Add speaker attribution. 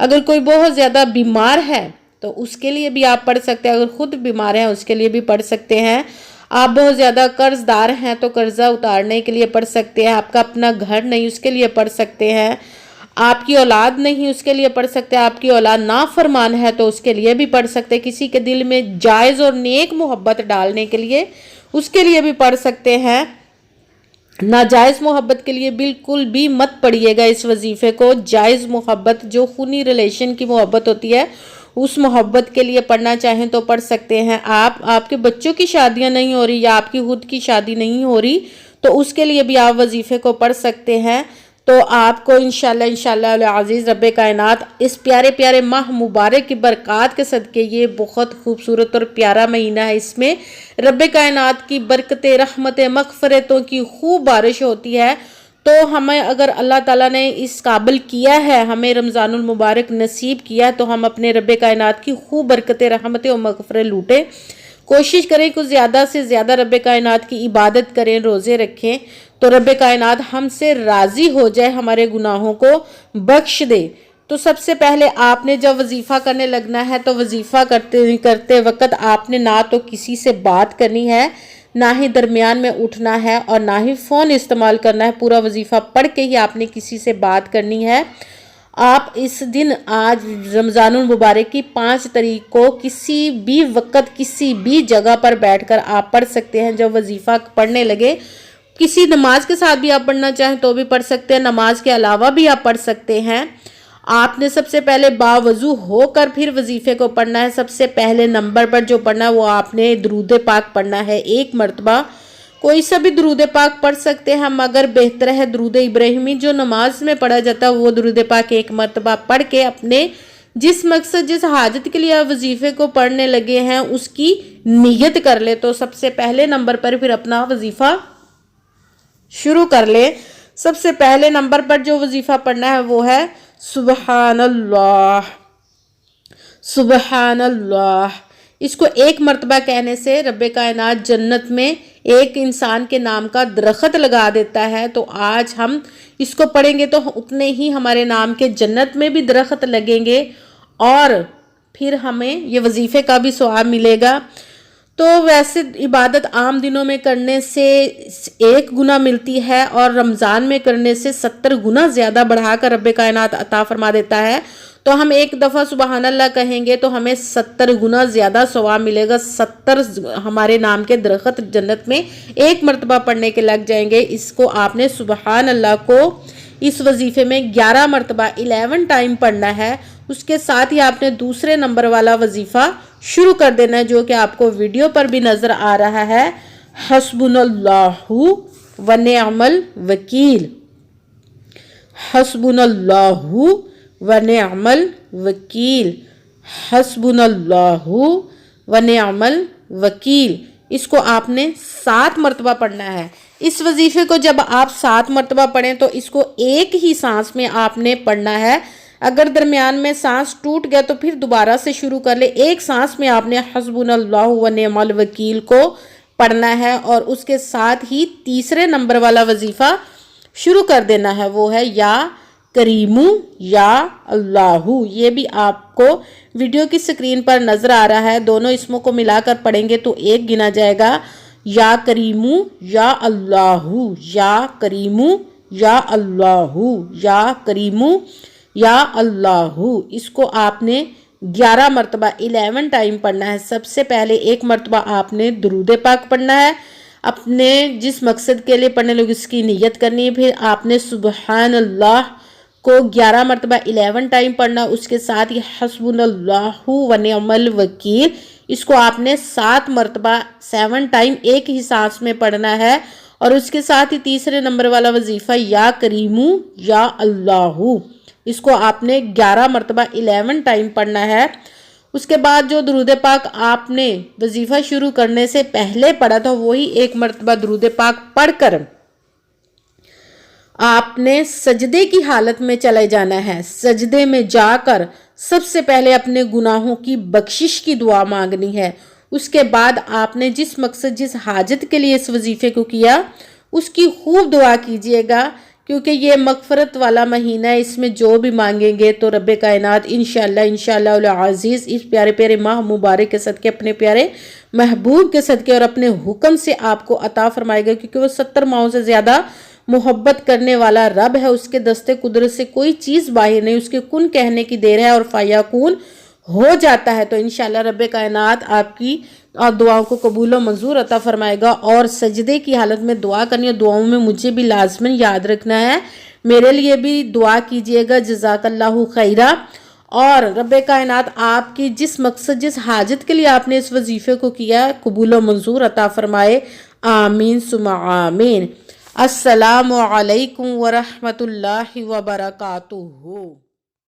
Speaker 1: اگر کوئی بہت زیادہ بیمار ہے تو اس کے لیے بھی آپ پڑھ سکتے ہیں، اگر خود بیمار ہیں اس کے لیے بھی پڑھ سکتے ہیں۔ آپ بہت زیادہ قرض دار ہیں تو قرضہ اتارنے کے لیے پڑھ سکتے ہیں۔ آپ کا اپنا گھر نہیں اس کے لیے پڑھ سکتے ہیں۔ آپ کی اولاد نہیں اس کے لیے پڑھ سکتے ہیں۔ آپ کی اولاد نافرمان ہے تو اس کے لیے بھی پڑھ سکتے ہیں۔ کسی کے دل میں جائز اور نیک محبت ڈالنے کے لیے اس کے لیے بھی پڑھ سکتے ہیں۔ ناجائز محبت کے لیے بالکل بھی مت پڑھیے گا اس وظیفے کو۔ جائز محبت جو خونی ریلیشن کی محبت ہوتی ہے اس محبت کے لیے پڑھنا چاہیں تو پڑھ سکتے ہیں۔ آپ کے بچوں کی شادیاں نہیں ہو رہی یا آپ کی خود کی شادی نہیں ہو رہی تو اس کے لیے بھی آپ وظیفے کو پڑھ سکتے ہیں۔ تو آپ کو انشاءاللہ العزیز رب کائنات اس پیارے پیارے ماہ مبارک کی برکات کے صدقے، یہ بہت خوبصورت اور پیارا مہینہ ہے، اس میں رب کائنات کی برکتیں، رحمتیں، مغفرتوں کی خوب بارش ہوتی ہے۔ تو ہمیں اگر اللہ تعالیٰ نے اس قابل کیا ہے، ہمیں رمضان المبارک نصیب کیا ہے، تو ہم اپنے رب کائنات کی خوب برکتیں، رحمتیں اور مغفرت لوٹیں۔ کوشش کریں کہ زیادہ سے زیادہ رب کائنات کی عبادت کریں، روزے رکھیں، تو رب کائنات ہم سے راضی ہو جائے، ہمارے گناہوں کو بخش دے۔ تو سب سے پہلے آپ نے جب وظیفہ کرنے لگنا ہے تو وظیفہ کرتے وقت آپ نے نہ تو کسی سے بات کرنی ہے، نہ ہی درمیان میں اٹھنا ہے اور نہ ہی فون استعمال کرنا ہے۔ پورا وظیفہ پڑھ کے ہی آپ نے کسی سے بات کرنی ہے۔ آپ اس دن آج رمضان المبارک کی 5 تاریخ کو کسی بھی وقت کسی بھی جگہ پر بیٹھ کر آپ پڑھ سکتے ہیں۔ جب وظیفہ پڑھنے لگے، کسی نماز کے ساتھ بھی آپ پڑھنا چاہیں تو بھی پڑھ سکتے ہیں، نماز کے علاوہ بھی آپ pڑھ سکتے ہیں۔ آپ نے سب سے پہلے باوضو ہو کر پھر وظیفے کو پڑھنا ہے۔ سب سے پہلے نمبر پر جو پڑھنا ہے وہ آپ نے درود پاک پڑھنا ہے 1 مرتبہ۔ کوئی سا بھی درود پاک پڑھ سکتے ہیں، مگر بہتر ہے درود ابراہیمی جو نماز میں پڑھا جاتا ہے، وہ درود پاک 1 مرتبہ پڑھ کے اپنے جس مقصد جس حاجت کے لیے آپ وظیفے کو پڑھنے لگے ہیں اس کی نیت کر لے۔ تو سب سے پہلے نمبر پر پھر اپنا وظیفہ شروع کر لے۔ سب سے پہلے نمبر پر جو وظیفہ پڑھنا ہے وہ ہے سبحان اللہ، سبحان اللہ۔ اس کو 1 مرتبہ کہنے سے رب کائنات جنت میں ایک انسان کے نام کا درخت لگا دیتا ہے۔ تو آج ہم اس کو پڑھیں گے تو اتنے ہی ہمارے نام کے جنت میں بھی درخت لگیں گے اور پھر ہمیں یہ وظیفے کا بھی ثواب ملے گا۔ تو ویسے عبادت عام دنوں میں کرنے سے 1 گنا ملتی ہے اور رمضان میں کرنے سے 70 گنا زیادہ بڑھا کر رب کائنات عطا فرما دیتا ہے۔ تو ہم 1 دفعہ سبحان اللہ کہیں گے تو ہمیں 70 گنا زیادہ ثواب ملے گا۔ 70 ہمارے نام کے درخت جنت میں 1 مرتبہ پڑھنے کے لگ جائیں گے۔ اس کو آپ نے سبحان اللہ کو اس وظیفے میں 11 مرتبہ 11 ٹائم پڑھنا ہے۔ اس کے ساتھ ہی آپ نے دوسرے نمبر والا وظیفہ شروع کر دینا ہے جو کہ آپ کو ویڈیو پر بھی نظر آ رہا ہے۔ حسبنا اللہ و نعم الوکیل، حسبنا اللہ و نعم الوکیل، حسبنا اللہ و نعم الوکیل۔ اس کو آپ نے 7 مرتبہ پڑھنا ہے۔ اس وظیفے کو جب آپ 7 مرتبہ پڑھیں تو اس کو ایک ہی سانس میں آپ نے پڑھنا ہے۔ اگر درمیان میں سانس ٹوٹ گیا تو پھر دوبارہ سے شروع کر لے۔ ایک سانس میں آپ نے حسبنا اللہ و نعم الوکیل کو پڑھنا ہے اور اس کے ساتھ ہی تیسرے نمبر والا وظیفہ شروع کر دینا ہے، وہ ہے یا کریمو یا اللہ۔ یہ بھی آپ کو ویڈیو کی سکرین پر نظر آ رہا ہے۔ دونوں اسموں کو ملا کر پڑھیں گے تو 1 گنا جائے گا۔ یا کریمو یا اللہ، یا کریمو یا اللہ، یا کریمو یا اللہ۔ اس کو آپ نے 11 مرتبہ 11 ٹائم پڑھنا ہے۔ سب سے پہلے 1 مرتبہ آپ نے درود پاک پڑھنا ہے، اپنے جس مقصد کے لیے پڑھنے لوگ اس کی نیت کرنی ہے۔ پھر آپ نے سبحان اللہ کو 11 مرتبہ 11 ٹائم پڑھنا، اس کے ساتھ ہی حسبنا اللہ و نعم الوکیل اس کو آپ نے 7 مرتبہ 7 ٹائم ایک ہی سانس میں پڑھنا ہے اور اس کے ساتھ ہی تیسرے نمبر والا وظیفہ یا کریمو یا اللہ، اس کو آپ نے 11 مرتبہ 11 ٹائم پڑھنا ہے۔ اس کے بعد جو درود پاک آپ نے وظیفہ شروع کرنے سے پہلے پڑھا تھا وہی 1 مرتبہ درود پاک پڑھ کر آپ نے سجدے کی حالت میں چلے جانا ہے۔ سجدے میں جا کر سب سے پہلے اپنے گناہوں کی بخشش کی دعا مانگنی ہے۔ اس کے بعد آپ نے جس مقصد جس حاجت کے لیے اس وظیفے کو کیا اس کی خوب دعا کیجئے گا کیونکہ یہ مغفرت والا مہینہ ہے، اس میں جو بھی مانگیں گے تو رب کائنات انشاءاللہ العزیز اس پیارے پیارے ماہ مبارک کے صدقے، اپنے پیارے محبوب کے صدقے اور اپنے حکم سے آپ کو عطا فرمائے گا، کیونکہ وہ 70 ماہوں سے زیادہ محبت کرنے والا رب ہے۔ اس کے دستے قدرت سے کوئی چیز باہر نہیں، اس کے کن کہنے کی دیر ہے اور فیکون ہو جاتا ہے۔ تو انشاءاللہ رب کائنات آپ کی دعاؤں کو قبول و منظور عطا فرمائے گا۔ اور سجدے کی حالت میں دعا کرنی ہے، دعاؤں میں مجھے بھی لازماً یاد رکھنا ہے، میرے لیے بھی دعا کیجئے گا، جزاک اللہ خیرہ۔ اور رب کائنات آپ کی جس مقصد، جس حاجت کے لیے آپ نے اس وظیفے کو کیا، قبول و منظور عطا فرمائے، آمین ثم آمین۔ السلام علیکم ورحمۃ اللہ وبرکاتہ۔